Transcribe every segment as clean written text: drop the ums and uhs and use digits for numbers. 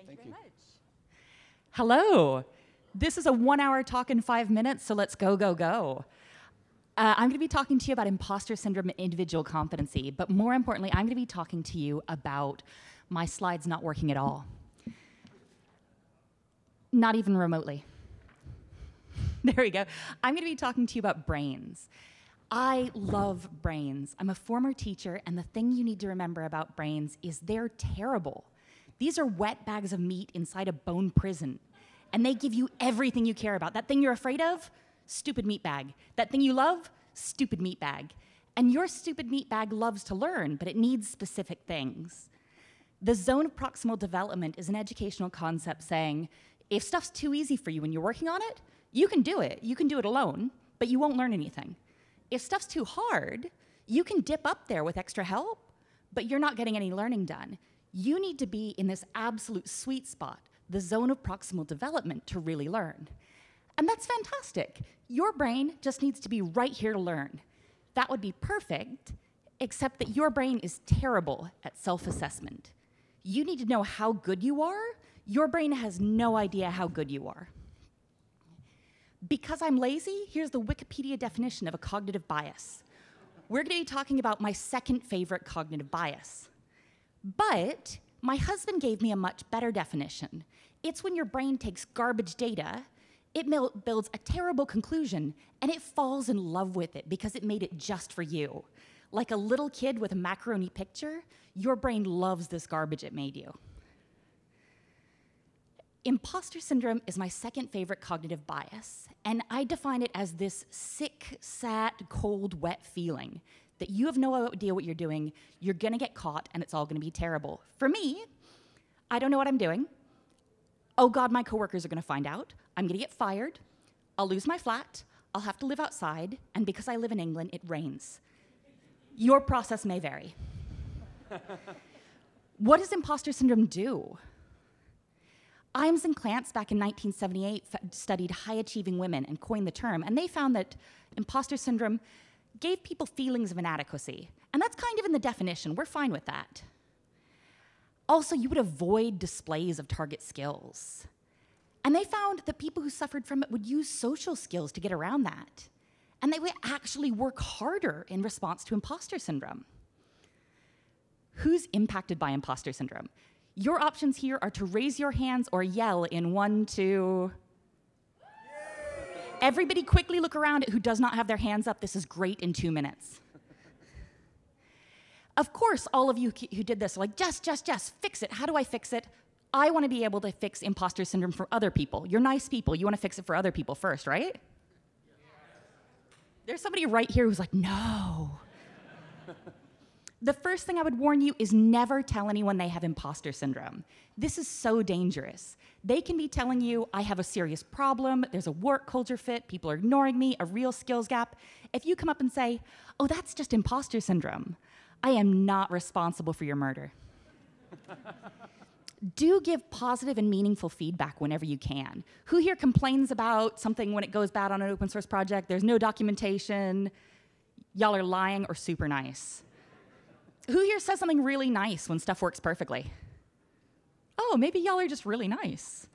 Thank you very much. Hello. This is a 1-hour talk in 5 minutes, so let's go, go, go. I'm going to be talking to you about imposter syndrome and individual competency, but more importantly, I'm going to be talking to you about my slides not working at all. Not even remotely. There we go. I'm going to be talking to you about brains. I love brains. I'm a former teacher, and the thing you need to remember about brains is they're terrible. These are wet bags of meat inside a bone prison, and they give you everything you care about. That thing you're afraid of, stupid meat bag. That thing you love, stupid meat bag. And your stupid meat bag loves to learn, but it needs specific things. The zone of proximal development is an educational concept saying, if stuff's too easy for you when you're working on it, you can do it. You can do it alone, but you won't learn anything. If stuff's too hard, you can dip up there with extra help, but you're not getting any learning done. You need to be in this absolute sweet spot, the zone of proximal development, to really learn. And that's fantastic. Your brain just needs to be right here to learn. That would be perfect, except that your brain is terrible at self-assessment. You need to know how good you are. Your brain has no idea how good you are. Because I'm lazy, here's the Wikipedia definition of a cognitive bias. We're going to be talking about my second favorite cognitive bias. But my husband gave me a much better definition. It's when your brain takes garbage data, it builds a terrible conclusion, and it falls in love with it because it made it just for you. Like a little kid with a macaroni picture, your brain loves this garbage it made you. Imposter syndrome is my second favorite cognitive bias, and I define it as this sick, sad, cold, wet feeling that you have no idea what you're doing, you're gonna get caught, and it's all gonna be terrible. For me, I don't know what I'm doing. Oh God, my coworkers are gonna find out. I'm gonna get fired. I'll lose my flat. I'll have to live outside, and because I live in England, it rains. Your process may vary. What does imposter syndrome do? Imes and Clance back in 1978 studied high-achieving women and coined the term, and they found that imposter syndrome gave people feelings of inadequacy. And that's kind of in the definition. We're fine with that. Also, you would avoid displays of target skills. And they found that people who suffered from it would use social skills to get around that. And they would actually work harder in response to imposter syndrome. Who's impacted by imposter syndrome? Your options here are to raise your hands or yell in 1, 2... Everybody quickly look around at who does not have their hands up. This is great in 2 minutes. Of course, all of you who did this are like, Jess, fix it. How do I fix it? I want to be able to fix imposter syndrome for other people. You're nice people. You want to fix it for other people first, right? There's somebody right here who's like, no. The first thing I would warn you is never tell anyone they have imposter syndrome. This is so dangerous. They can be telling you, I have a serious problem, there's a work culture fit, people are ignoring me, a real skills gap. If you come up and say, oh, that's just imposter syndrome, I am not responsible for your murder. Do give positive and meaningful feedback whenever you can. Who here complains about something when it goes bad on an open source project? There's no documentation. Y'all are lying or super nice. Who here says something really nice when stuff works perfectly? Oh, maybe y'all are just really nice.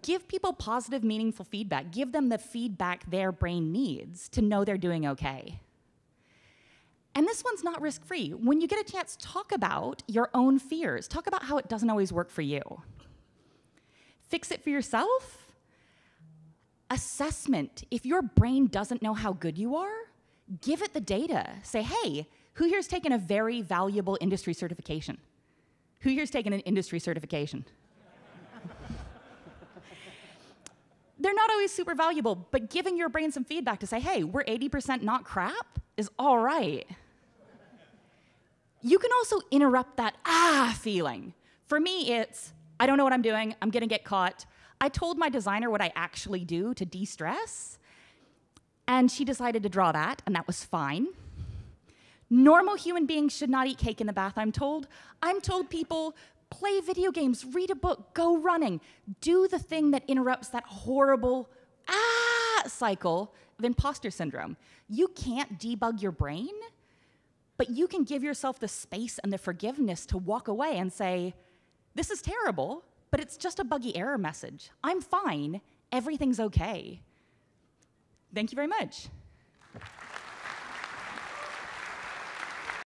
Give people positive, meaningful feedback. Give them the feedback their brain needs to know they're doing okay. And this one's not risk-free. When you get a chance, talk about your own fears. Talk about how it doesn't always work for you. Fix it for yourself. Assessment. If your brain doesn't know how good you are, give it the data. Say, hey, who here's taken a very valuable industry certification? Who here's taken an industry certification? They're not always super valuable, but giving your brain some feedback to say, hey, we're 80% not crap is all right. You can also interrupt that feeling. For me, it's, I don't know what I'm doing, I'm gonna get caught. I told my designer what I actually do to de-stress, and she decided to draw that, and that was fine. Normal human beings should not eat cake in the bath, I'm told. I'm told people play video games, read a book, go running. Do the thing that interrupts that horrible cycle of imposter syndrome. You can't debug your brain, but you can give yourself the space and the forgiveness to walk away and say, this is terrible, but it's just a buggy error message. I'm fine. Everything's okay. Thank you very much.